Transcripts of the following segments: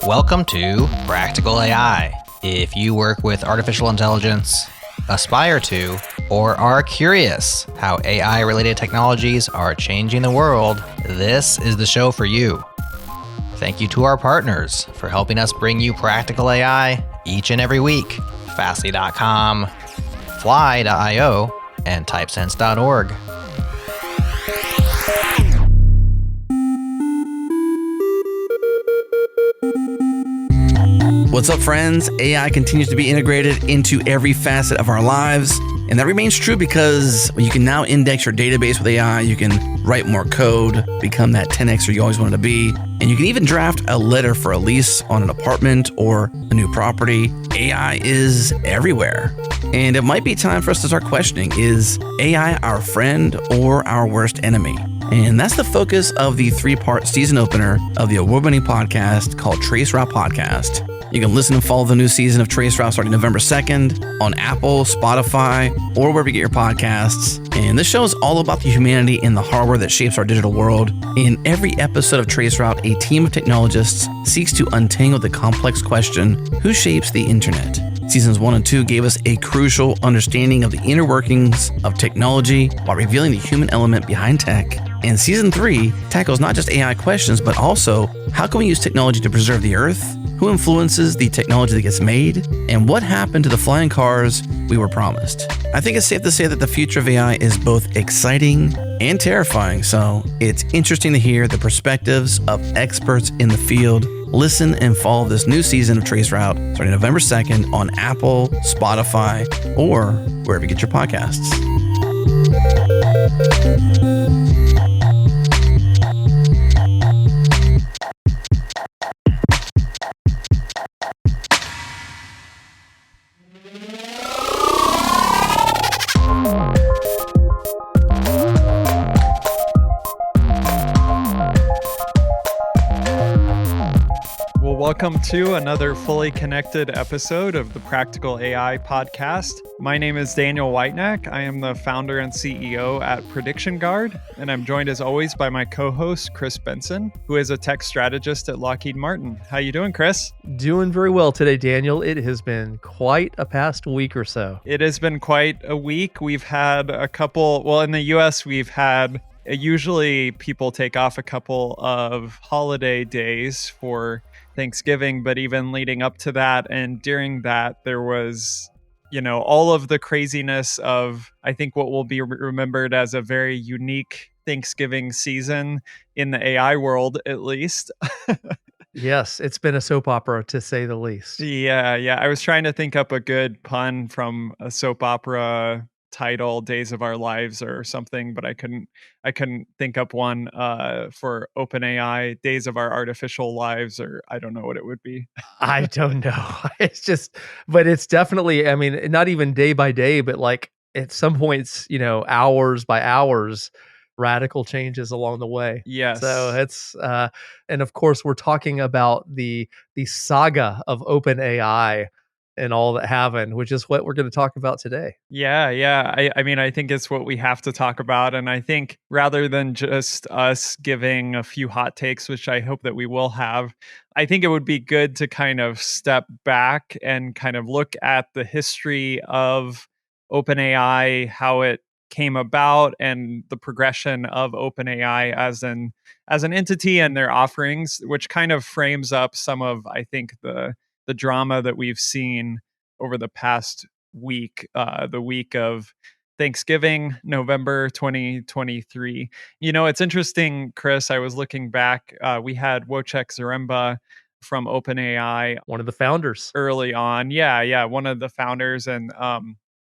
Welcome to Practical AI. If you work with artificial intelligence, aspire to, or are curious how AI-related technologies are changing the world, this is the show for you. Thank you to our partners for helping us bring you Practical AI each and every week. Fastly.com, Fly.io, and Typesense.org. What's up, friends? AI continues to be integrated into every facet of our lives. And that remains true because you can now index your database with AI. You can write more code, become that 10Xer you always wanted to be. And you can even draft a letter for a lease on an apartment or a new property. AI is everywhere. And it might be time for us to start questioning, is AI our friend or our worst enemy? And that's the focus of the 3-part season opener of the award-winning podcast called Trace Route Podcast. You can listen and follow the new season of Trace Route starting November 2nd on Apple, Spotify, or wherever you get your podcasts. And this show is all about the humanity and the hardware that shapes our digital world. In every episode of Trace Route, a team of technologists seeks to untangle the complex question, who shapes the internet? Seasons 1 and 2 gave us a crucial understanding of the inner workings of technology while revealing the human element behind tech. And Season 3 tackles not just AI questions, but also how can we use technology to preserve the Earth? Who influences the technology that gets made? And what happened to the flying cars we were promised? I think it's safe to say that the future of AI is both exciting and terrifying. So it's interesting to hear the perspectives of experts in the field. Listen and follow this new season of Trace Route starting November 2nd on Apple, Spotify, or wherever you get your podcasts. Welcome to another fully connected episode of the Practical AI podcast. My name is Daniel Whitenack. I am the founder and CEO at Prediction Guard, and I'm joined as always by my co-host, Chris Benson, who is a tech strategist at Lockheed Martin. How you doing, Chris? Doing very well today, Daniel. It has been quite a past week or so. It has been quite a week. We've had a couple, well, in the US, we've had, usually people take off a couple of holiday days for Thanksgiving, but even leading up to that and during that, there was, all of the craziness of, I think, what will be remembered as a very unique Thanksgiving season in the AI world, at least. Yes, it's been a soap opera, to say the least. Yeah. I was trying to think up a good pun from a soap opera title, Days of Our Lives or something, but I couldn't think up one for OpenAI, Days of Our Artificial Lives, or I don't know what it would be. I don't know. But it's definitely, I mean, not even day by day, but like at some points, hours by hours, radical changes along the way. Yes. So it's, and of course, we're talking about the saga of OpenAI and all that happened, which is what we're going to talk about today. Yeah. I mean, I think it's what we have to talk about. And I think rather than just us giving a few hot takes, which I hope that we will have, I think it would be good to kind of step back and kind of look at the history of OpenAI, how it came about, and the progression of OpenAI as an entity and their offerings, which kind of frames up some of, I think, the drama that we've seen over the past week, the week of Thanksgiving, November 2023. It's interesting, Chris, I was looking back, we had Wojciech Zaremba from OpenAI. One of the founders. Early on. Yeah, one of the founders. And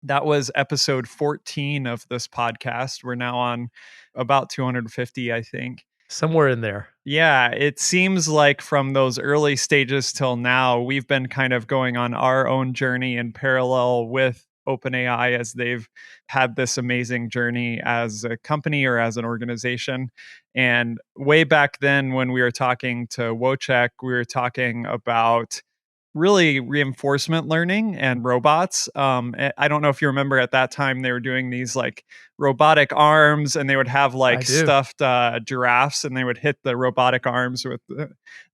that was episode 14 of this podcast. We're now on about 250, I think. Somewhere in there. Yeah, it seems like from those early stages till now, we've been kind of going on our own journey in parallel with OpenAI as they've had this amazing journey as a company or as an organization. And way back then, when we were talking to Wojciech, we were talking about really reinforcement learning and robots. I don't know if you remember at that time they were doing these like robotic arms, and they would have I like do. stuffed giraffes, and they would hit the robotic arms with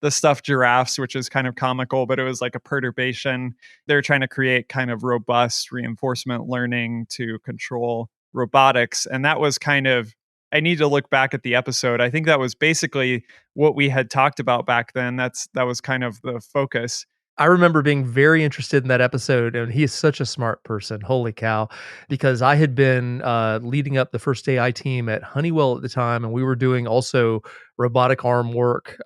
the stuffed giraffes, which is kind of comical, but it was like a perturbation. They were trying to create kind of robust reinforcement learning to control robotics, and that was kind of, I need to look back at the episode. I think that was basically what we had talked about back then. That was kind of the focus. I remember being very interested in that episode, and he is such a smart person. Holy cow. Because I had been leading up the first AI team at Honeywell at the time, and we were doing also robotic arm work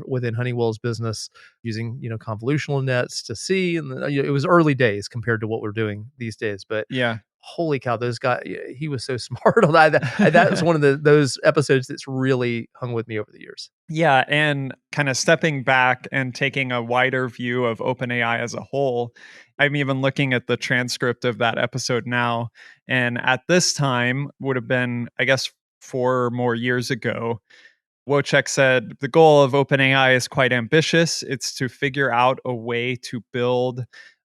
within Honeywell's business using, convolutional nets to see. And it was early days compared to what we're doing these days. But Yeah. holy cow, those guys, he was so smart on that. That was one of those episodes that's really hung with me over the years. Yeah, and kind of stepping back and taking a wider view of OpenAI as a whole. I'm even looking at the transcript of that episode now. And at this time, would have been, I guess, 4 more years ago, Wojcik said the goal of OpenAI is quite ambitious. It's to figure out a way to build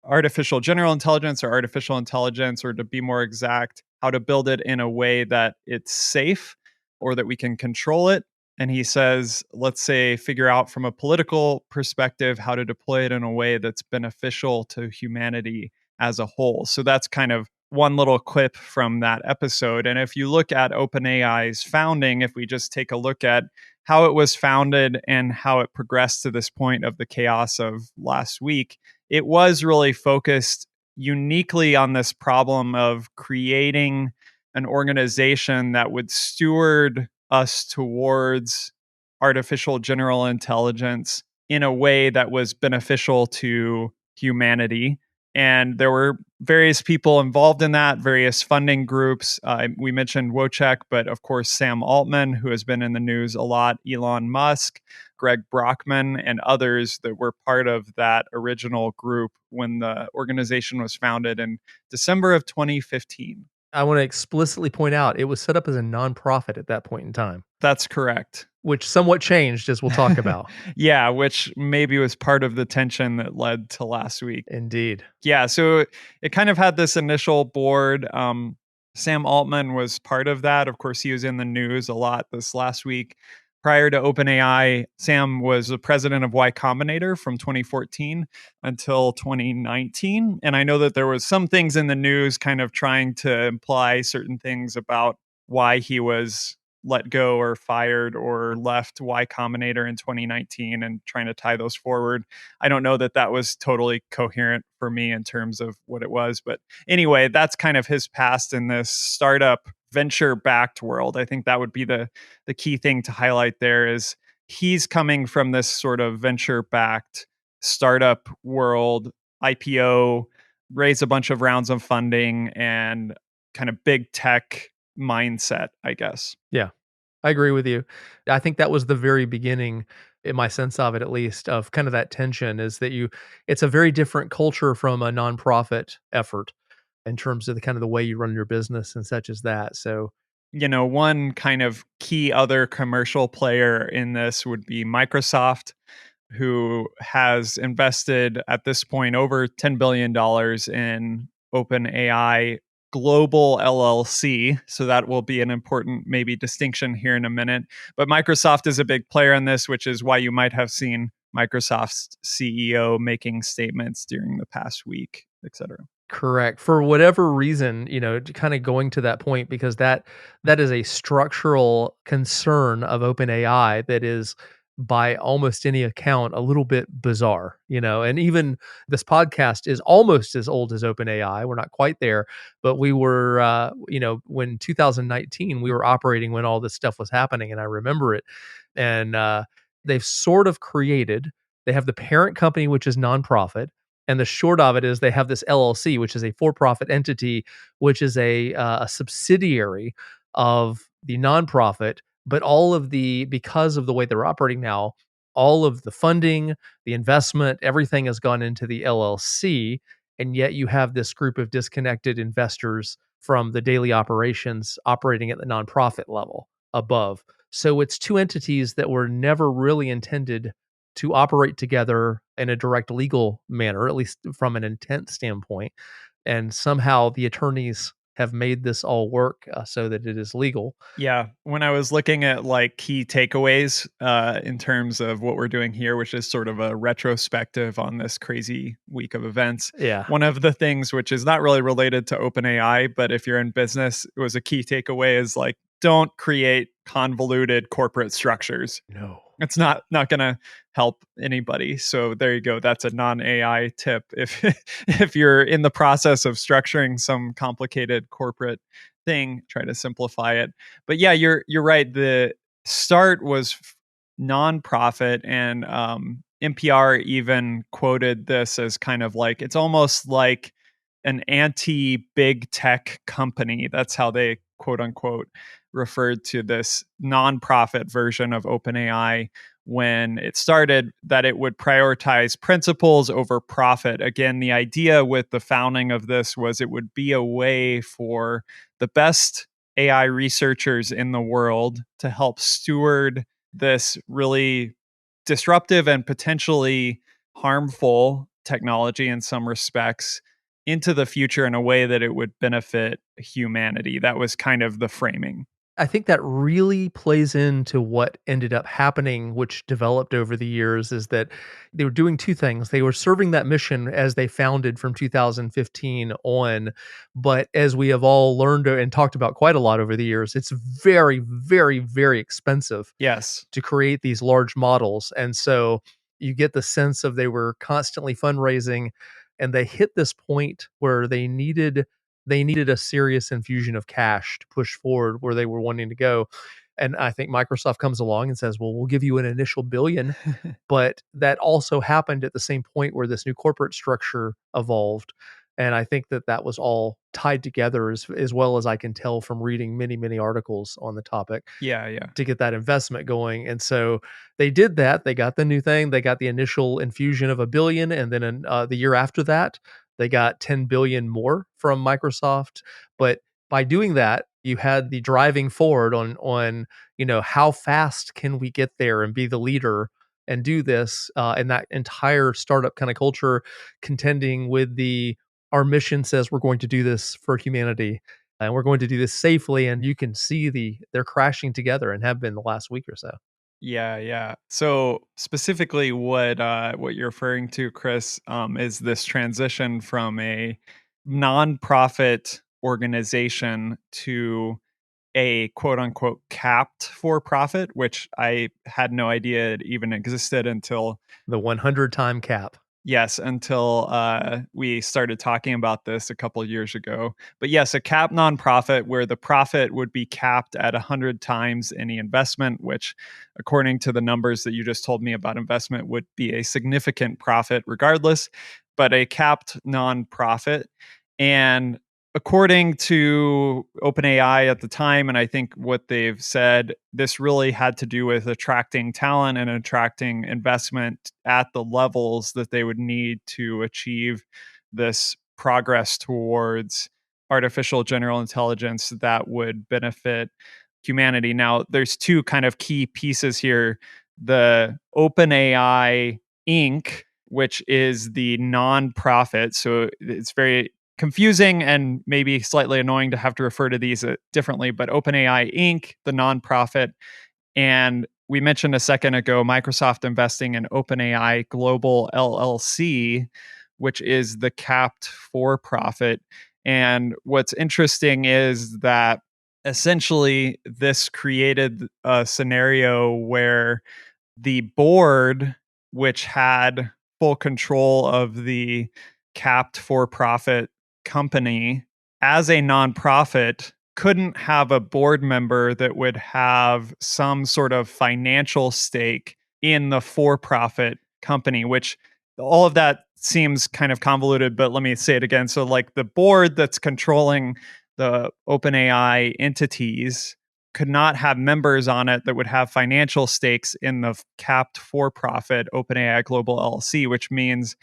artificial general intelligence or artificial intelligence, or to be more exact, how to build it in a way that it's safe or that we can control it. And he says, let's say, figure out from a political perspective how to deploy it in a way that's beneficial to humanity as a whole. So that's kind of one little clip from that episode. And if you look at OpenAI's founding, if we just take a look at how it was founded and how it progressed to this point of the chaos of last week, it was really focused uniquely on this problem of creating an organization that would steward us towards artificial general intelligence in a way that was beneficial to humanity. And there were various people involved in that, various funding groups. We mentioned Wojcik, but of course, Sam Altman, who has been in the news a lot, Elon Musk, Greg Brockman, and others that were part of that original group when the organization was founded in December of 2015. I want to explicitly point out it was set up as a nonprofit at that point in time, That's correct. which somewhat changed as we'll talk about. Yeah, which maybe was part of the tension that led to last week. Indeed. Yeah, so it kind of had this initial board. Sam Altman was part of that. Of course, he was in the news a lot this last week. Prior to OpenAI, Sam was the president of Y Combinator from 2014 until 2019. And I know that there was some things in the news kind of trying to imply certain things about why he was let go or fired or left Y Combinator in 2019, and trying to tie those forward. I don't know that that was totally coherent for me in terms of what it was. But anyway, that's kind of his past in this startup venture backed world. I think that would be the key thing to highlight there is he's coming from this sort of venture backed startup world, IPO, raise a bunch of rounds of funding, and kind of big tech mindset, I guess. Yeah, I agree with you. I think that was the very beginning, in my sense of it at least, of kind of that tension is that it's a very different culture from a nonprofit effort in terms of the kind of the way you run your business and such as that. So, One kind of key other commercial player in this would be Microsoft, who has invested at this point over $10 billion in OpenAI Global LLC. So that will be an important maybe distinction here in a minute. But Microsoft is a big player in this, which is why you might have seen Microsoft's CEO making statements during the past week, et cetera. correct. For whatever reason, kind of going to that point because that is a structural concern of OpenAI that is by almost any account a little bit bizarre, and even this podcast is almost as old as OpenAI. We're not quite there, but we were when 2019 we were operating when all this stuff was happening, and I remember it. And they've sort of they have the parent company, which is nonprofit. And the short of it is they have this LLC, which is a for-profit entity, which is a subsidiary of the nonprofit. But because of the way they're operating now, all of the funding, the investment, everything has gone into the LLC. And yet you have this group of disconnected investors from the daily operations operating at the nonprofit level above. So it's two entities that were never really intended to operate together in a direct legal manner, at least from an intent standpoint. And somehow the attorneys have made this all work so that it is legal. Yeah, when I was looking at like key takeaways in terms of what we're doing here, which is sort of a retrospective on this crazy week of events, Yeah. one of the things which is not really related to OpenAI, but if you're in business, it was a key takeaway is like don't create convoluted corporate structures. No. It's not going to help anybody. So there you go. That's a non-AI tip. If if you're in the process of structuring some complicated corporate thing, try to simplify it. But yeah, you're right. The start was nonprofit, and NPR even quoted this as kind of like it's almost like an anti-big tech company. That's how they quote unquote referred to this nonprofit version of OpenAI when it started, that it would prioritize principles over profit. Again, the idea with the founding of this was it would be a way for the best AI researchers in the world to help steward this really disruptive and potentially harmful technology in some respects into the future in a way that it would benefit humanity. That was kind of the framing. I think that really plays into what ended up happening, which developed over the years, is that they were doing two things. They were serving that mission as they founded from 2015 on. But as we have all learned and talked about quite a lot over the years, it's very, very, very expensive Yes. to create these large models. And so you get the sense of they were constantly fundraising, and they hit this point where they needed a serious infusion of cash to push forward where they were wanting to go. And I think Microsoft comes along and says, "Well, we'll give you an initial billion." But that also happened at the same point where this new corporate structure evolved. And I think that that was all tied together as well as I can tell from reading many, many articles on the topic Yeah, yeah. to get that investment going. And so they did that. They got the new thing. They got the initial infusion of a billion, and then the year after that, they got 10 billion more from Microsoft. But by doing that, you had the driving forward on how fast can we get there and be the leader and do this, and that entire startup kind of culture contending with the our mission says we're going to do this for humanity and we're going to do this safely, and you can see they're crashing together and have been the last week or so. Yeah, yeah. So specifically what you're referring to, Chris, is this transition from a nonprofit organization to a quote unquote capped for profit, which I had no idea it even existed until The 100-time cap. yes, until we started talking about this a couple of years ago. But yes, a cap nonprofit where the profit would be capped at 100 times any investment, which, according to the numbers that you just told me about investment, would be a significant profit regardless, but a capped nonprofit. And according to OpenAI at the time, and I think what they've said, this really had to do with attracting talent and attracting investment at the levels that they would need to achieve this progress towards artificial general intelligence that would benefit humanity. Now, there's two kind of key pieces here. The OpenAI Inc., which is the nonprofit. So it's very confusing and maybe slightly annoying to have to refer to these differently, but OpenAI Inc., the nonprofit, and we mentioned a second ago Microsoft investing in OpenAI Global LLC, which is the capped for profit. And what's interesting is that essentially this created a scenario where the board, which had full control of the capped for profit company as a nonprofit, couldn't have a board member that would have some sort of financial stake in the for profit company, which all of that seems kind of convoluted, but let me say it again. So, like the board that's controlling the OpenAI entities could not have members on it that would have financial stakes in the capped for profit OpenAI Global LLC, which means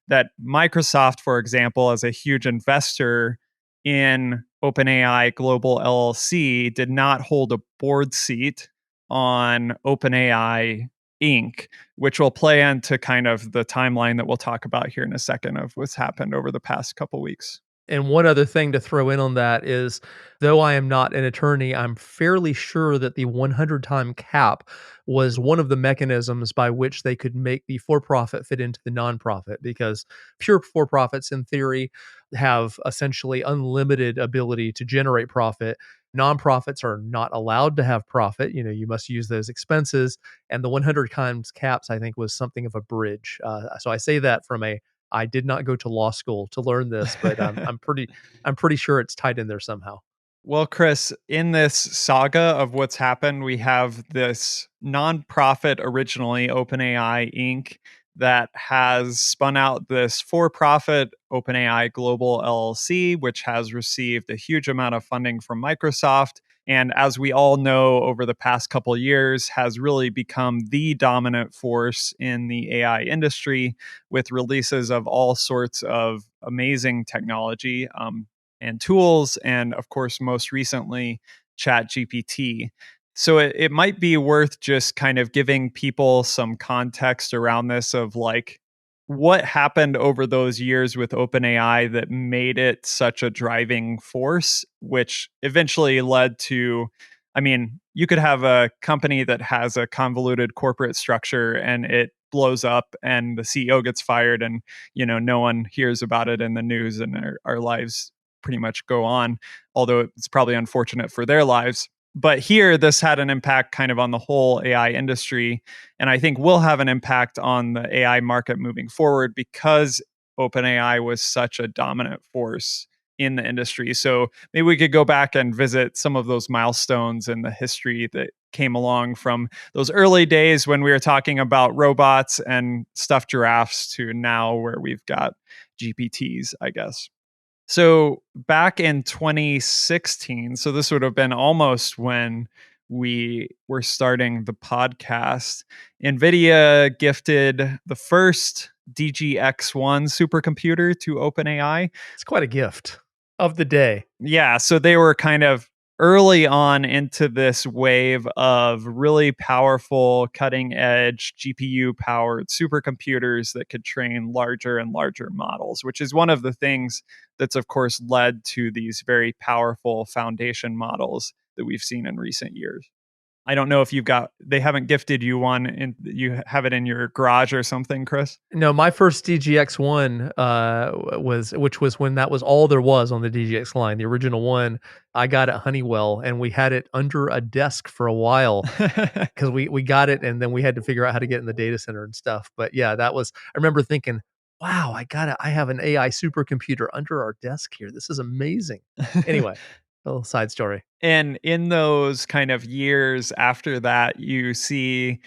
that Microsoft, for example, as a huge investor in OpenAI Global LLC, did not hold a board seat on OpenAI Inc., which will play into kind of the timeline that we'll talk about here in a second of what's happened over the past couple weeks. And one other thing to throw in on that is, though I am not an attorney, I'm fairly sure that the 100-time cap was one of the mechanisms by which they could make the for-profit fit into the nonprofit, because pure for-profits, in theory, have essentially unlimited ability to generate profit. Nonprofits are not allowed to have profit. You must use those expenses. And the 100 times caps, I think, was something of a bridge. So I say that from a I did not go to law school to learn this, but I'm pretty sure it's tied in there somehow. Well, Chris, in this saga of what's happened, we have this nonprofit, originally OpenAI Inc., that has spun out this for profit OpenAI Global LLC, which has received a huge amount of funding from Microsoft. And as we all know, over the past couple of years, has really become the dominant force in the AI industry with releases of all sorts of amazing technology. And tools, and of course, most recently, Chat GPT. So it might be worth just kind of giving people some context around this of like what happened over those years with OpenAI that made it such a driving force, which eventually led to, I mean, you could have a company that has a convoluted corporate structure and it blows up and the CEO gets fired and no one hears about it in the news and our lives pretty much go on, although it's probably unfortunate for their lives. But here, this had an impact kind of on the whole AI industry. And I think will have an impact on the AI market moving forward because OpenAI was such a dominant force in the industry. So maybe we could go back and visit some of those milestones in the history that came along from those early days when we were talking about robots and stuffed giraffes to now where we've got GPTs, I guess. So back in 2016, so this would have been almost when we were starting the podcast, NVIDIA gifted the first DGX1 supercomputer to OpenAI. It's quite a gift of the day. Yeah, so they were kind of early on into this wave of really powerful, cutting edge GPU powered supercomputers that could train larger and larger models, which is one of the things that's, of course, led to these very powerful foundation models that we've seen in recent years. I don't know if they haven't gifted you one and you have it in your garage or something, Chris. No, my first DGX one which was when that was all there was on the DGX line, the original one. I got at Honeywell, and we had it under a desk for a while because we got it, and then we had to figure out how to get in the data center and stuff. But yeah, I remember thinking, wow, I have an AI supercomputer under our desk here. This is amazing. Anyway, a little side story. And in those kind of years after that, you see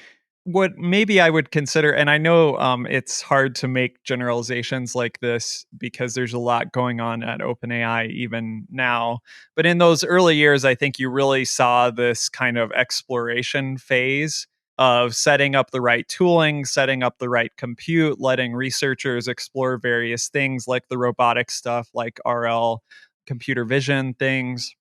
what maybe I would consider, and I know it's hard to make generalizations like this because there's a lot going on at OpenAI even now. But in those early years, I think you really saw this kind of exploration phase of setting up the right tooling, setting up the right compute, letting researchers explore various things like the robotic stuff, like RL, computer vision things.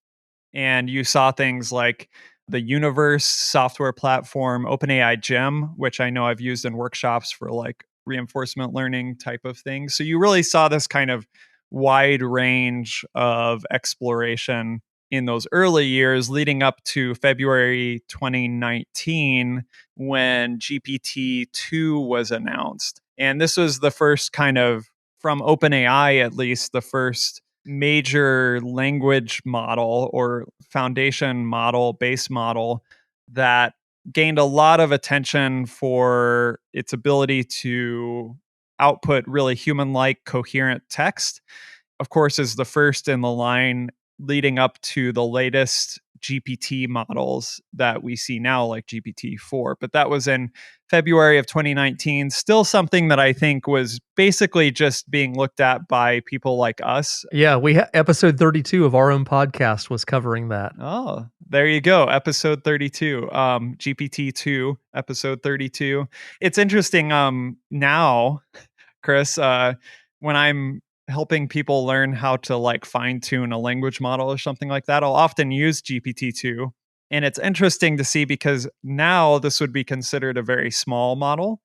And you saw things like the Universe software platform, OpenAI Gem, which I know I've used in workshops for like reinforcement learning type of things. So you really saw this kind of wide range of exploration in those early years leading up to February 2019 when GPT-2 was announced. And this was the first kind of, from OpenAI at least, the first major language model or foundation model, base model that gained a lot of attention for its ability to output really human-like coherent text. Of course, is the first in the line leading up to the latest GPT models that we see now, like GPT-4. But that was in February of 2019. Still something that I think was basically just being looked at by people like us. Yeah, episode 32 of our own podcast was covering that. Oh, there you go. Episode 32, GPT-2, episode 32. It's interesting now, Chris, when I'm helping people learn how to like fine tune a language model or something like that, I'll often use GPT-2 And it's interesting to see because now this would be considered a very small model.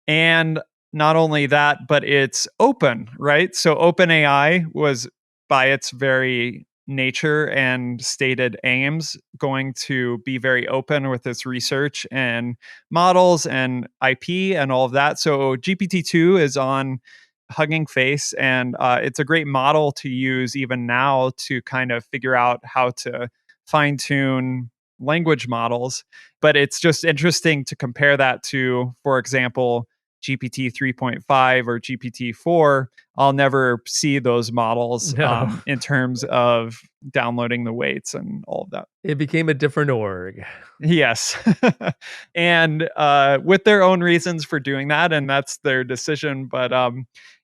And not only that, but it's open, right? So OpenAI was, by its very nature and stated aims, going to be very open with its research and models and IP and all of that. So GPT-2 is on Hugging Face, and it's a great model to use even now to kind of figure out how to fine tune language models. But it's just interesting to compare that to, for example, GPT 3.5 or GPT 4. I'll never see those models No. in terms of downloading the weights and all of that. It became a different org. Yes. And with their own reasons for doing that, and that's their decision. But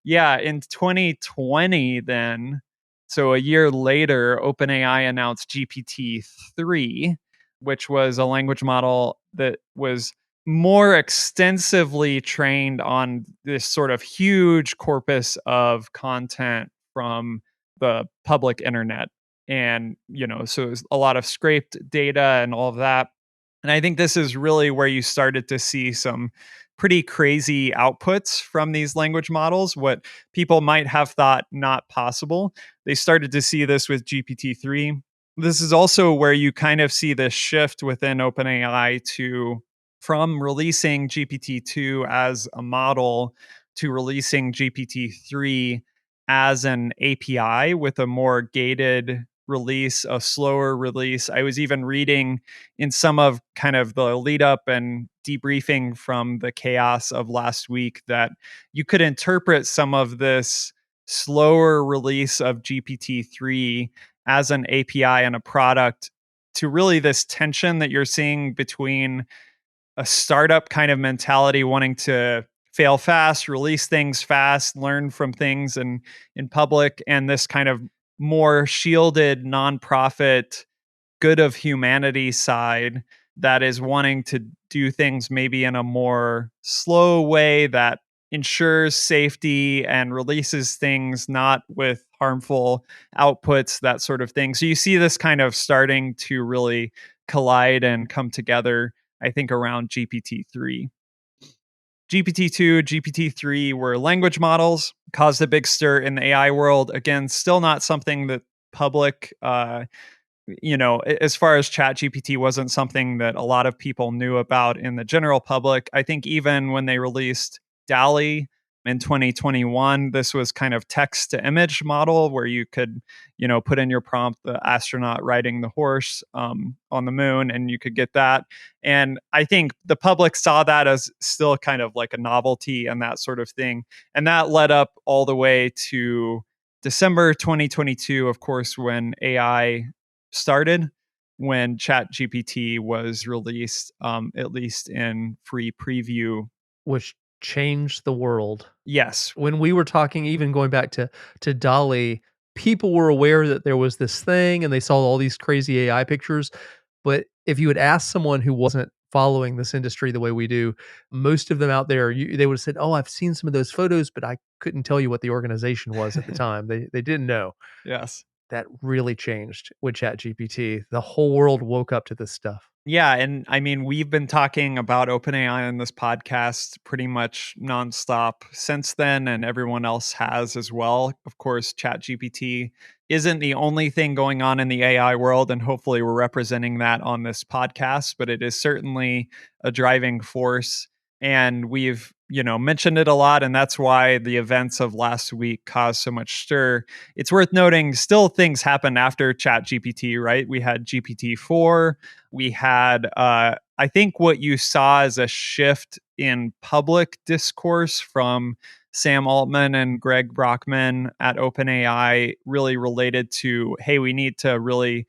yeah, in 2020, then, so a year later, OpenAI announced GPT 3, which was a language model that was more extensively trained on this sort of huge corpus of content from the public internet. And, so it was a lot of scraped data and all of that. And I think this is really where you started to see some pretty crazy outputs from these language models, what people might have thought not possible. They started to see this with GPT-3. This is also where you kind of see this shift within OpenAI to from releasing GPT-2 as a model to releasing GPT-3 as an API with a more gated release, a slower release. I was even reading in some of kind of the lead up and debriefing from the chaos of last week that you could interpret some of this slower release of GPT-3 as an API and a product to really this tension that you're seeing between a startup kind of mentality wanting to fail fast, release things fast, learn from things in public, and this kind of more shielded nonprofit good of humanity side that is wanting to do things maybe in a more slow way that ensures safety and releases things not with harmful outputs, that sort of thing. So you see this kind of starting to really collide and come together, I think, around GPT-3. GPT-2, GPT-3 were language models, caused a big stir in the AI world. Again, still not something that public as far as ChatGPT wasn't something that a lot of people knew about in the general public. I think even when they released DALL-E in 2021, this was kind of text to image model where you could, put in your prompt, the astronaut riding the horse on the moon, and you could get that. And I think the public saw that as still kind of like a novelty and that sort of thing. And that led up all the way to December 2022, of course, when AI started, when ChatGPT was released, at least in free preview. Which changed the world. Yes. When we were talking, even going back to Dolly, people were aware that there was this thing and they saw all these crazy AI pictures. But if you had asked someone who wasn't following this industry the way we do, most of them out there, they would have said, "Oh, I've seen some of those photos, but I couldn't tell you what the organization was at the time." They didn't know. Yes. That really changed with ChatGPT. The whole world woke up to this stuff. Yeah, and I mean, we've been talking about OpenAI on this podcast pretty much nonstop since then, and everyone else has as well. Of course, ChatGPT isn't the only thing going on in the AI world, and hopefully we're representing that on this podcast, but it is certainly a driving force. And we've, mentioned it a lot, and that's why the events of last week caused so much stir. It's worth noting still things happened after ChatGPT, right? We had GPT-4. We had, I think what you saw is a shift in public discourse from Sam Altman and Greg Brockman at OpenAI, really related to, hey, we need to really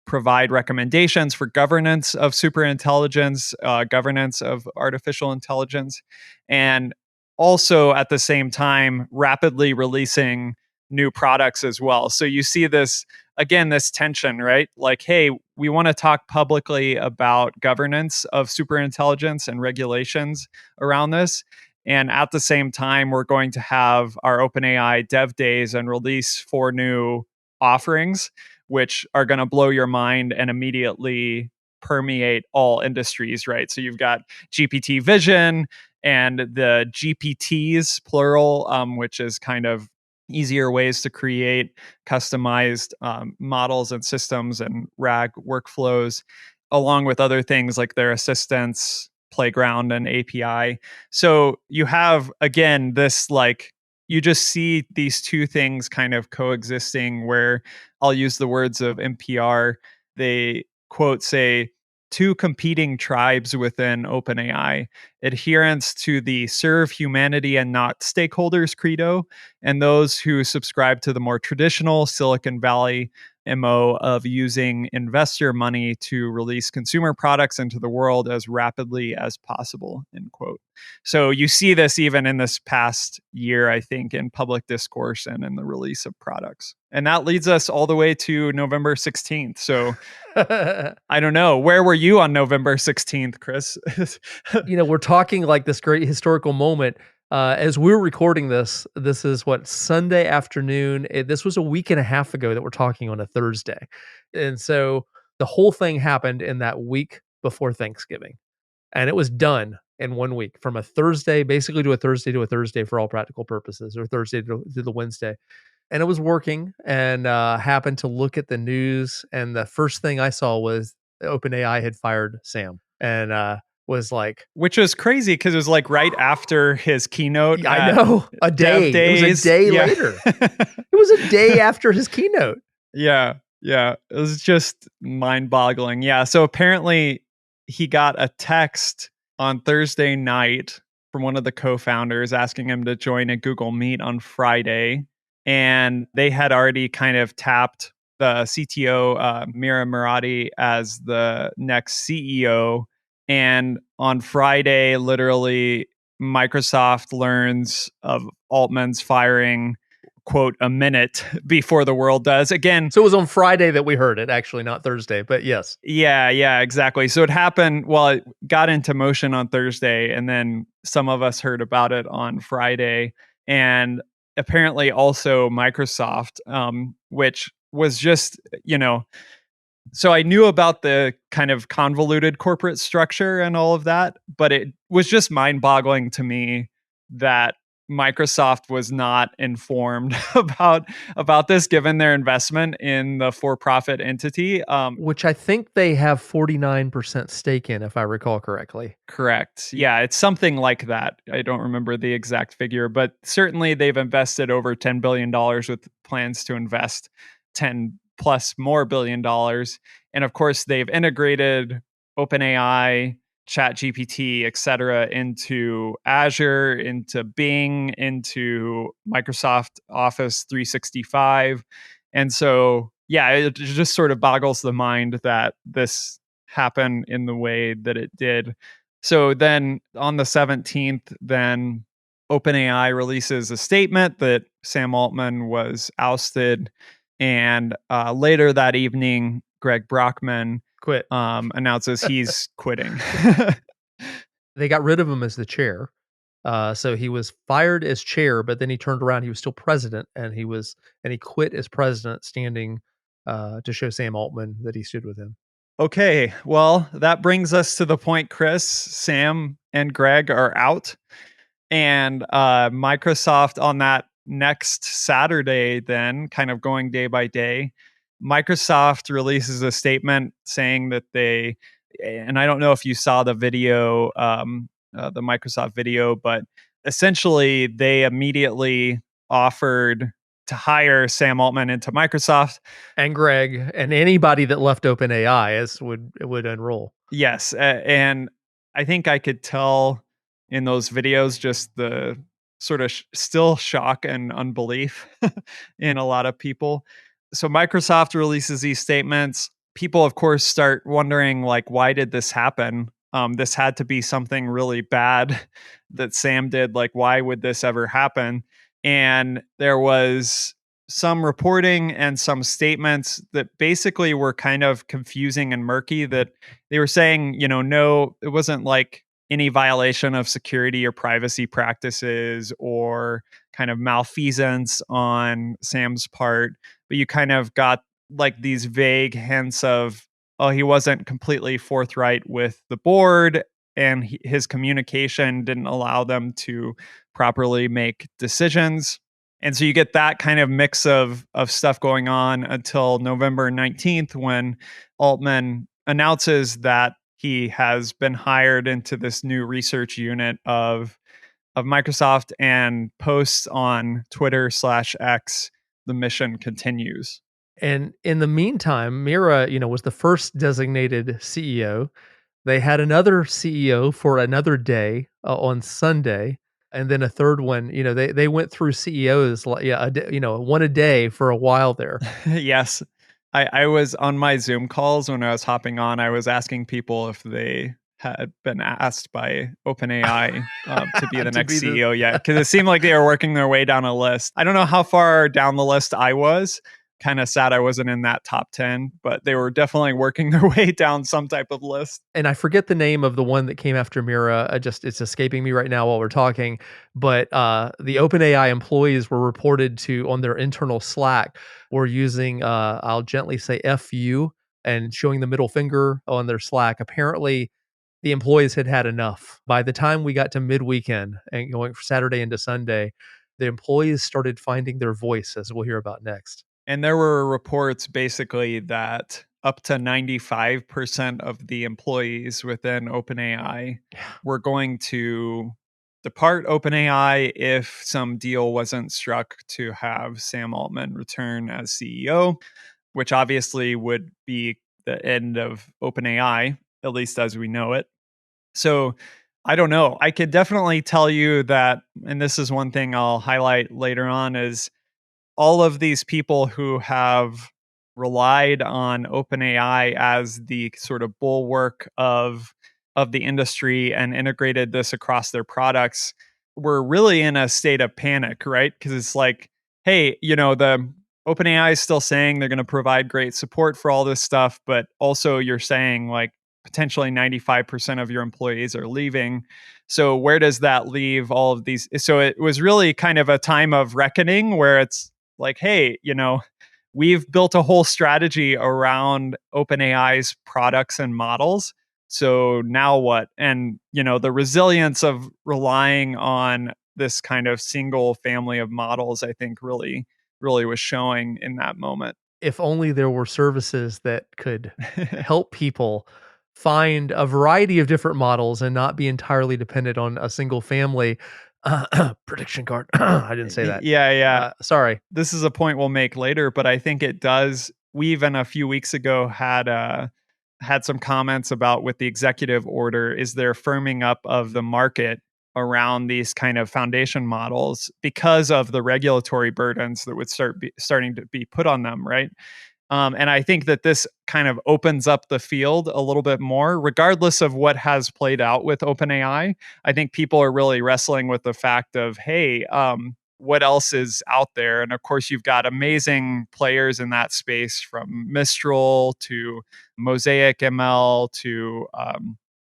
provide recommendations for governance of superintelligence, governance of artificial intelligence, and also at the same time rapidly releasing new products as well. So you see this again, this tension, right? Like, hey, we want to talk publicly about governance of superintelligence and regulations around this. And at the same time, we're going to have our OpenAI dev days and release 4 new offerings, which are going to blow your mind and immediately permeate all industries, right? So you've got GPT vision and the GPTs, plural, which is kind of easier ways to create customized models and systems and RAG workflows, along with other things like their assistants, Playground, and API. So you have, again, this like, you just see these two things kind of coexisting where I'll use the words of NPR. They quote say, two competing tribes within OpenAI: adherents to the serve humanity and not stakeholders credo, and those who subscribe to the more traditional Silicon Valley MO of using investor money to release consumer products into the world as rapidly as possible, end quote. So you see this even in this past year, I think, in public discourse and in the release of products. And that leads us all the way to November 16th. So I don't know. Where were you on November 16th, Chris? We're talking like this great historical moment. As we're recording this is what, Sunday afternoon. This was a week and a half ago that we're talking on a Thursday. And so the whole thing happened in that week before Thanksgiving. And it was done in 1 week, from a Thursday, basically to a Thursday for all practical purposes, or Thursday to the Wednesday. And it was working, and happened to look at the news. And the first thing I saw was OpenAI had fired Sam. And was like, which was crazy because it was like right after his keynote. I know, a day. It was a day later. It was a day after his keynote. Yeah. It was just mind-boggling. Yeah. So apparently he got a text on Thursday night from one of the co-founders asking him to join a Google Meet on Friday. And they had already kind of tapped the CTO, Mira Murati, as the next CEO. And on Friday, literally, Microsoft learns of Altman's firing, quote, a minute before the world does. Again, so it was on Friday that we heard it, actually, not Thursday, but yes. Yeah, exactly. So it happened, well, it got into motion on Thursday, and then some of us heard about it on Friday. And apparently also Microsoft, which was just, so I knew about the kind of convoluted corporate structure and all of that, but it was just mind-boggling to me that Microsoft was not informed about this, given their investment in the for-profit entity, which I think they have 49% stake in, if I recall correctly. Correct. Yeah, it's something like that. I don't remember the exact figure, but certainly they've invested over $10 billion with plans to invest 10 plus more $billion. And of course, they've integrated OpenAI, ChatGPT, et cetera, into Azure, into Bing, into Microsoft Office 365. And so, yeah, it just sort of boggles the mind that this happened in the way that it did. So then on the 17th, then OpenAI releases a statement that Sam Altman was ousted. And later that evening, Greg Brockman announces he's quitting. They got rid of him as the chair. So he was fired as chair, but then he turned around. He was still president, and he quit as president, standing to show Sam Altman that he stood with him. Okay, well, that brings us to the point, Chris. Sam and Greg are out, and Microsoft on that next Saturday, then kind of going day by day, Microsoft releases a statement saying that they, and I don't know if you saw the video, the Microsoft video, but essentially they immediately offered to hire Sam Altman into Microsoft. And Greg and anybody that left OpenAI as would enroll. Yes. And I think I could tell in those videos just the sort of still shock and unbelief in a lot of people. So Microsoft releases these statements. People, of course, start wondering, like, why did this happen? This had to be something really bad that Sam did. Like, why would this ever happen? And there was some reporting and some statements that basically were kind of confusing and murky, that they were saying, no, it wasn't like any violation of security or privacy practices or kind of malfeasance on Sam's part, but you kind of got like these vague hints of he wasn't completely forthright with the board, and his communication didn't allow them to properly make decisions. And so you get that kind of mix of stuff going on until November 19th, when Altman announces that he has been hired into this new research unit of Microsoft, and posts on Twitter/X, the mission continues. And in the meantime, Mira, was the first designated CEO. They had another CEO for another day on Sunday, and then a third one. They went through CEOs like one a day for a while there. Yes. I was on my Zoom calls when I was hopping on. I was asking people if they had been asked by OpenAI to be the To next be the CEO yet, because it seemed like they were working their way down a list. I don't know how far down the list I was. Kind of sad I wasn't in that top 10, but they were definitely working their way down some type of list. And I forget the name of the one that came after Mira. It's escaping me right now while we're talking. But the OpenAI employees were reported to, on their internal Slack, were using I'll gently say FU and showing the middle finger on their Slack. Apparently, the employees had had enough. By the time we got to mid-weekend and going for Saturday into Sunday, the employees started finding their voice, as we'll hear about next. And there were reports basically that up to 95% of the employees within OpenAI were going to depart OpenAI if some deal wasn't struck to have Sam Altman return as CEO, which obviously would be the end of OpenAI, at least as we know it. So I don't know. I could definitely tell you that, and this is one thing I'll highlight later on, is all of these people who have relied on OpenAI as the sort of bulwark of the industry and integrated this across their products were really in a state of panic, right? Because it's like, hey, the OpenAI is still saying they're going to provide great support for all this stuff, but also you're saying like potentially 95% of your employees are leaving. So where does that leave all of these? So it was really kind of a time of reckoning where it's like, hey, we've built a whole strategy around OpenAI's products and models. So now what? And, the resilience of relying on this kind of single family of models, I think really, really was showing in that moment. If only there were services that could help people find a variety of different models and not be entirely dependent on a single family. Prediction card. I didn't say that. Yeah. Sorry. This is a point we'll make later, but I think it does. We even a few weeks ago had some comments about, with the executive order, is there firming up of the market around these kind of foundation models because of the regulatory burdens that would starting to be put on them, right? And I think that this kind of opens up the field a little bit more, regardless of what has played out with OpenAI. I think people are really wrestling with the fact of, hey, what else is out there? And of course, you've got amazing players in that space, from Mistral to Mosaic ML to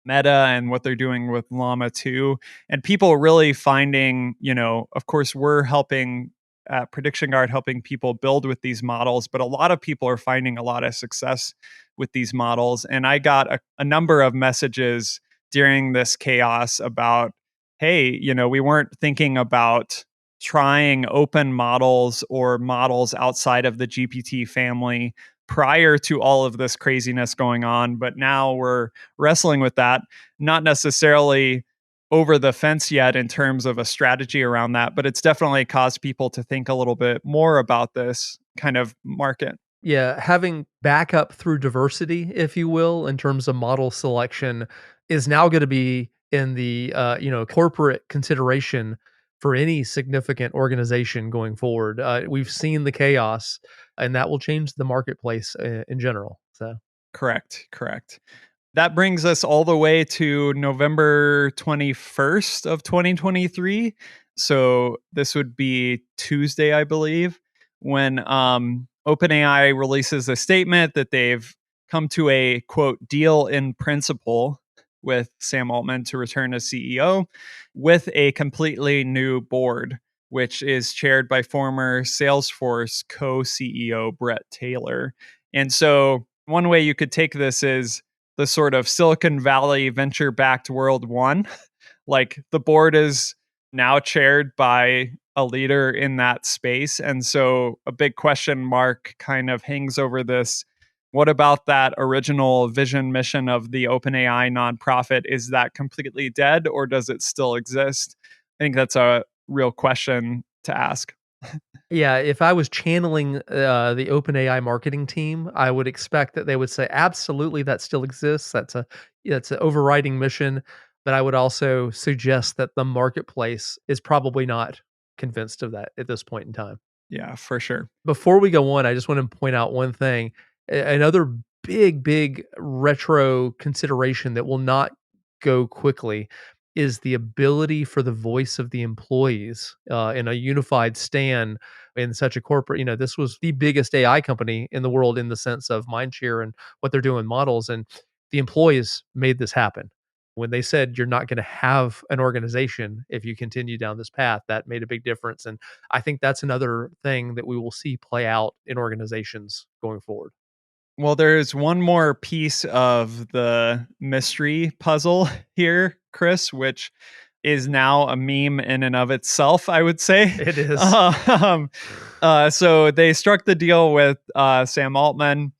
Meta and what they're doing with Llama 2. And people really finding, of course, we're helping Prediction Guard, helping people build with these models, but a lot of people are finding a lot of success with these models. And I got a number of messages during this chaos about, hey, we weren't thinking about trying open models or models outside of the GPT family prior to all of this craziness going on. But now we're wrestling with that, not necessarily over the fence yet in terms of a strategy around that, but it's definitely caused people to think a little bit more about this kind of market. Yeah, having backup through diversity, if you will, in terms of model selection, is now going to be in the corporate consideration for any significant organization going forward. We've seen the chaos, and that will change the marketplace in general. So Correct. That brings us all the way to November 21st of 2023. So this would be Tuesday, I believe, when OpenAI releases a statement that they've come to a, quote, deal in principle with Sam Altman to return as CEO, with a completely new board, which is chaired by former Salesforce co-CEO Brett Taylor. And so One way you could take this is the sort of Silicon Valley venture backed world one. Like the board is now chaired by a leader in that space. And so a big question mark kind of hangs over this. What about that original vision mission of the OpenAI nonprofit? Is that completely dead or does it still exist? I think that's a real question to ask. Yeah, if I was channeling the OpenAI marketing team, I would expect that they would say, "Absolutely, that still exists. That's an overriding mission." But I would also suggest that the marketplace is probably not convinced of that at this point in time. Yeah, for sure. Before we go on, I just want to point out one thing. Another big retro consideration that will not go quickly is the ability for the voice of the employees in a unified stand in such a corporate. This was the biggest AI company in the world in the sense of mindshare and what they're doing with models. And the employees made this happen. When they said you're not going to have an organization if you continue down this path, that made a big difference. And I think that's another thing that we will see play out in organizations going forward. Well, there's one more piece of the mystery puzzle here, Chris, which is now a meme in and of itself, I would say. It is. So they struck the deal with Sam Altman.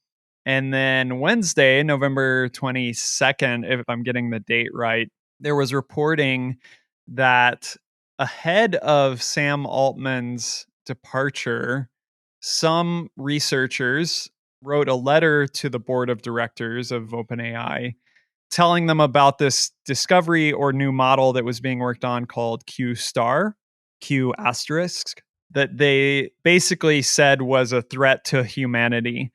And then Wednesday, November 22nd, if I'm getting the date right, there was reporting that ahead of Sam Altman's departure, some researchers wrote a letter to the board of directors of OpenAI telling them about this discovery or new model that was being worked on called Q star, Q asterisk, that they basically said was a threat to humanity.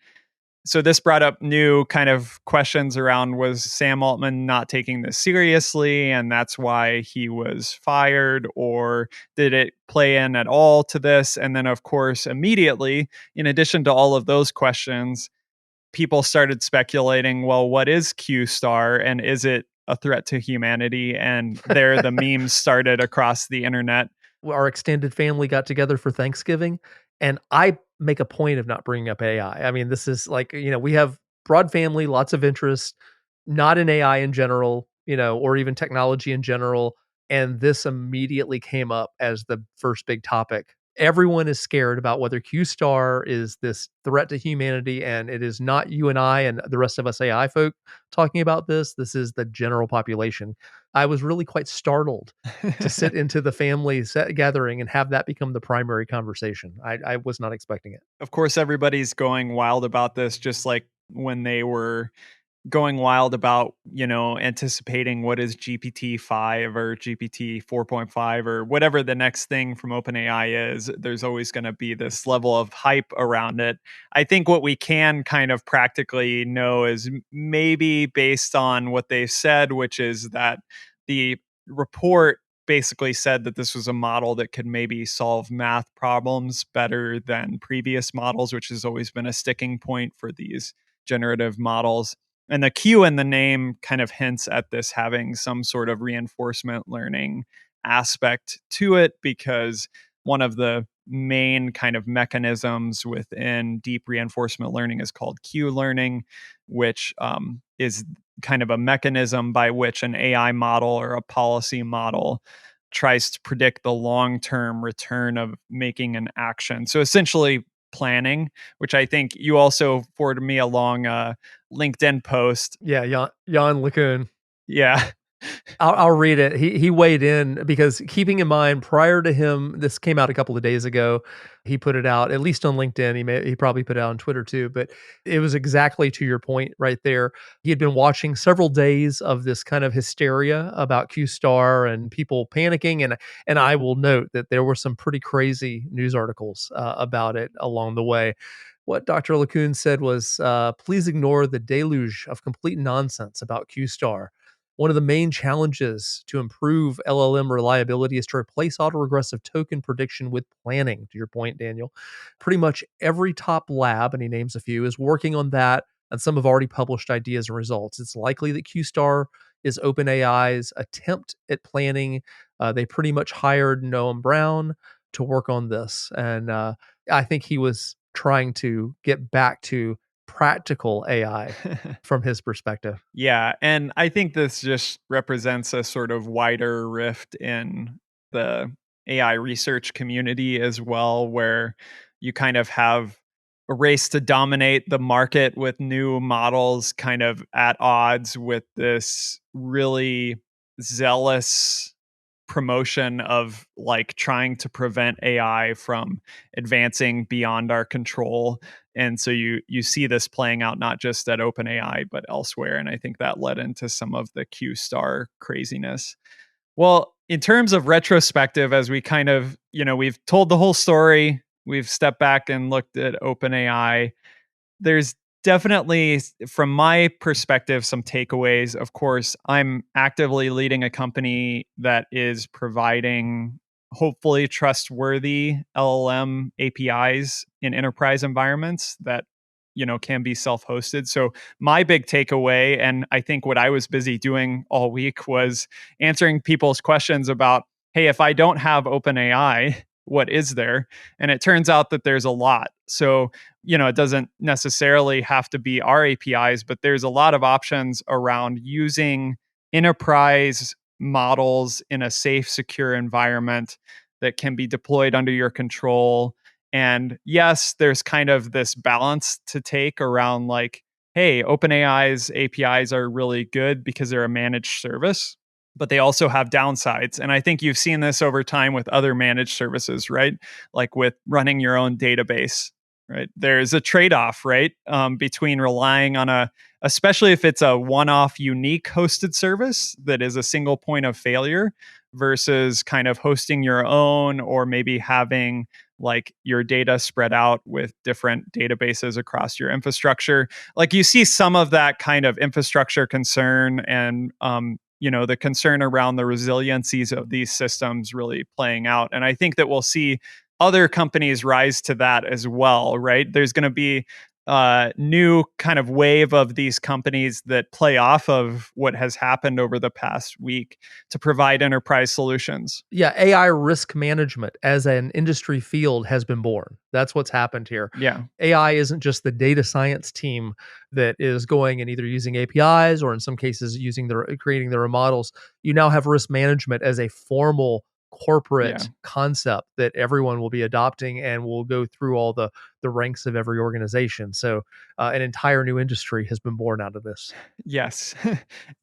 So this brought up new kind of questions around, was Sam Altman not taking this seriously and that's why he was fired, or did it play in at all to this? And then of course immediately, in addition to all of those questions, people started speculating, well, what is Q star and is it a threat to humanity? And there the memes started across the internet. Our extended family got together for Thanksgiving, and I make a point of not bringing up AI. I mean, this is like, we have broad family, lots of interest, not in AI in general, or even technology in general. And this immediately came up as the first big topic. Everyone is scared about whether Q star is this threat to humanity, and it is not you and I and the rest of us AI folk talking about this. This is the general population. I was really quite startled to sit into the family gathering and have that become the primary conversation. I was not expecting it. Of course, everybody's going wild about this, just like when they were going wild about, anticipating what is GPT-5 or GPT 4.5 or whatever the next thing from OpenAI is. There's always going to be this level of hype around it. I think what we can kind of practically know is maybe based on what they said, which is that the report basically said that this was a model that could maybe solve math problems better than previous models, which has always been a sticking point for these generative models. And the Q in the name kind of hints at this having some sort of reinforcement learning aspect to it, because one of the main kind of mechanisms within deep reinforcement learning is called Q learning, which is kind of a mechanism by which an AI model or a policy model tries to predict the long-term return of making an action. So essentially planning, which I think you also forwarded me along a LinkedIn post. Yeah, Jan LeCun. Yeah. I'll read it. He weighed in because, keeping in mind, prior to him, this came out a couple of days ago. He put it out at least on LinkedIn. He probably put it out on Twitter too. But it was exactly to your point right there. He had been watching several days of this kind of hysteria about Q Star and people panicking, and I will note that there were some pretty crazy news articles about it along the way. What Dr. LeCun said was, please ignore the deluge of complete nonsense about Q Star. One of the main challenges to improve LLM reliability is to replace autoregressive token prediction with planning, to your point, Daniel. Pretty much every top lab, and he names a few, is working on that, and some have already published ideas and results. It's likely that QStar is OpenAI's attempt at planning. They pretty much hired Noam Brown to work on this. And I think he was trying to get back to practical AI from his perspective. Yeah, and I think this just represents a sort of wider rift in the AI research community as well, where you kind of have a race to dominate the market with new models kind of at odds with this really zealous promotion of like trying to prevent AI from advancing beyond our control. And so you see this playing out not just at OpenAI but elsewhere, and I think that led into some of the Q star craziness. Well, in terms of retrospective, as we kind of, we've told the whole story, we've stepped back and looked at OpenAI. There's definitely, from my perspective, some takeaways. Of course, I'm actively leading a company that is providing hopefully trustworthy LLM APIs in enterprise environments that can be self-hosted. So my big takeaway, and I think what I was busy doing all week, was answering people's questions about, hey, if I don't have OpenAI, what is there? And it turns out that there's a lot. So it doesn't necessarily have to be our APIs, but there's a lot of options around using enterprise models in a safe, secure environment that can be deployed under your control. And yes, there's kind of this balance to take around like, hey, OpenAI's APIs are really good because they're a managed service, but they also have downsides. And I think you've seen this over time with other managed services, right? Like with running your own database, right? There's a trade-off, right? Between relying on especially if it's a one-off unique hosted service that is a single point of failure versus kind of hosting your own, or maybe having like your data spread out with different databases across your infrastructure. Like you see some of that kind of infrastructure concern and the concern around the resiliencies of these systems really playing out. And I think that we'll see other companies rise to that as well, right? There's going to be a new kind of wave of these companies that play off of what has happened over the past week to provide enterprise solutions. Yeah, AI risk management as an industry field has been born. That's what's happened here. Yeah. AI isn't just the data science team that is going and either using APIs or in some cases creating their own models. You now have risk management as a formal corporate concept that everyone will be adopting and will go through all the ranks of every organization. So an entire new industry has been born out of this. Yes.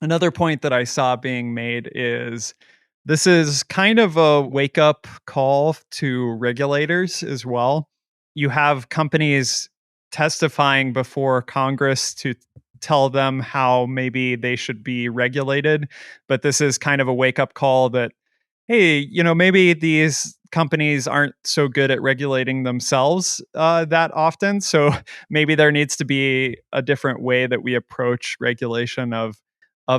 Another point that I saw being made is this is kind of a wake up call to regulators as well. You have companies testifying before Congress to tell them how maybe they should be regulated. But this is kind of a wake up call that, hey, maybe these companies aren't so good at regulating themselves that often. So maybe there needs to be a different way that we approach regulation of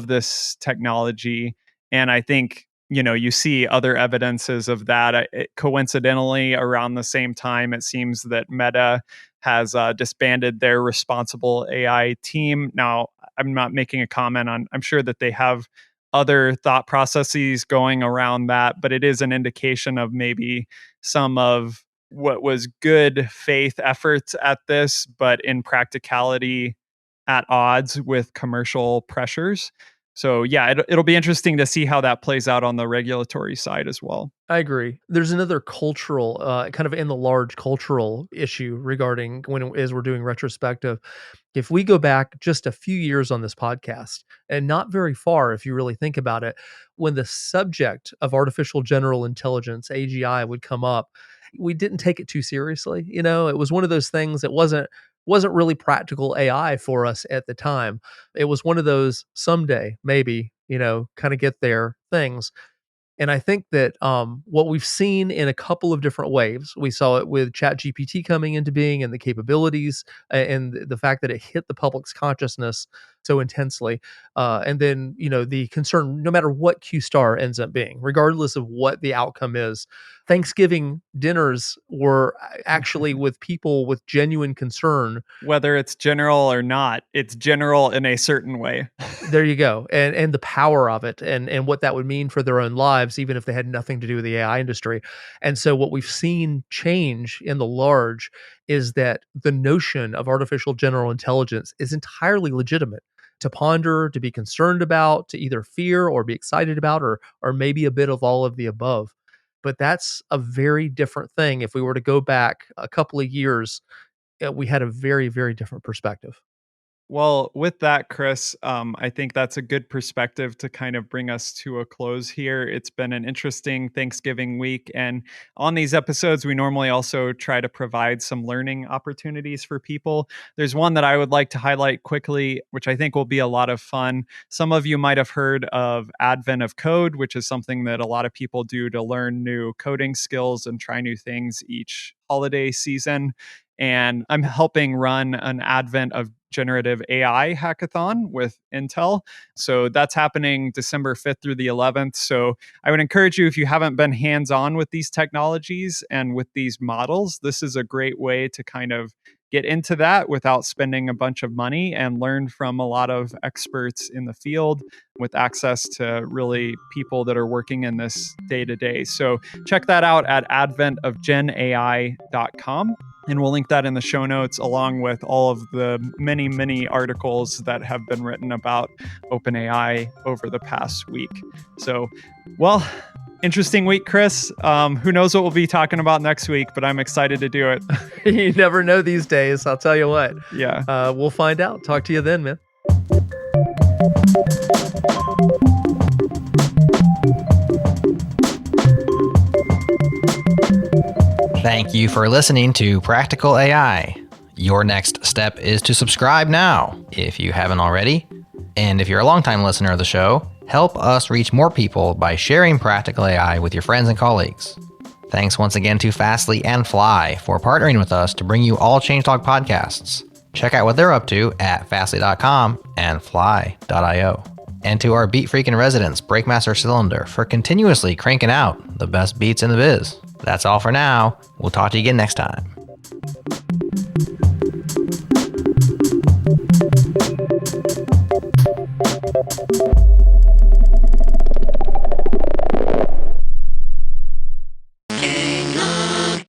this technology. And I think you see other evidences of that. Coincidentally, around the same time, it seems that Meta has disbanded their responsible AI team. Now, I'm not making a comment on. I'm sure that they have other thought processes going around that, but it is an indication of maybe some of what was good faith efforts at this, but in practicality at odds with commercial pressures. So yeah, it'll be interesting to see how that plays out on the regulatory side as well. I agree. There's another cultural, kind of in the large cultural issue regarding as we're doing retrospective. If we go back just a few years on this podcast, and not very far if you really think about it, when the subject of artificial general intelligence, AGI, would come up, we didn't take it too seriously. It was one of those things that wasn't really practical AI for us at the time. It was one of those someday, maybe, kind of get there things. And I think that what we've seen in a couple of different waves, we saw it with ChatGPT coming into being and the capabilities and the fact that it hit the public's consciousness so intensely. And then, the concern, no matter what Q star ends up being, regardless of what the outcome is, Thanksgiving dinners were actually with people with genuine concern. Whether it's general or not, it's general in a certain way. There you go. And the power of it and what that would mean for their own lives, even if they had nothing to do with the AI industry. And so what we've seen change in the large is that the notion of artificial general intelligence is entirely legitimate to ponder, to be concerned about, to either fear or be excited about, or maybe a bit of all of the above. But that's a very different thing. If we were to go back a couple of years, we had a very, very different perspective. Well, with that, Chris, I think that's a good perspective to kind of bring us to a close here. It's been an interesting Thanksgiving week. And on these episodes, we normally also try to provide some learning opportunities for people. There's one that I would like to highlight quickly, which I think will be a lot of fun. Some of you might have heard of Advent of Code, which is something that a lot of people do to learn new coding skills and try new things each holiday season. And I'm helping run an Advent of Generative AI hackathon with Intel. So that's happening December 5th through the 11th. So I would encourage you, if you haven't been hands-on with these technologies and with these models, this is a great way to kind of get into that without spending a bunch of money and learn from a lot of experts in the field with access to really people that are working in this day to day. So check that out at adventofgenai.com. And we'll link that in the show notes, along with all of the many, many articles that have been written about OpenAI over the past week. So, well, interesting week, Chris. Who knows what we'll be talking about next week, but I'm excited to do it. You never know these days. I'll tell you what. Yeah. We'll find out. Talk to you then, man. Thank you for listening to Practical AI. Your next step is to subscribe now, if you haven't already. And if you're a longtime listener of the show, help us reach more people by sharing Practical AI with your friends and colleagues. Thanks once again to Fastly and Fly for partnering with us to bring you all Changelog podcasts. Check out what they're up to at fastly.com and fly.io. And to our beat freak in residence, Breakmaster Cylinder, for continuously cranking out the best beats in the biz. That's all for now. We'll talk to you again next time.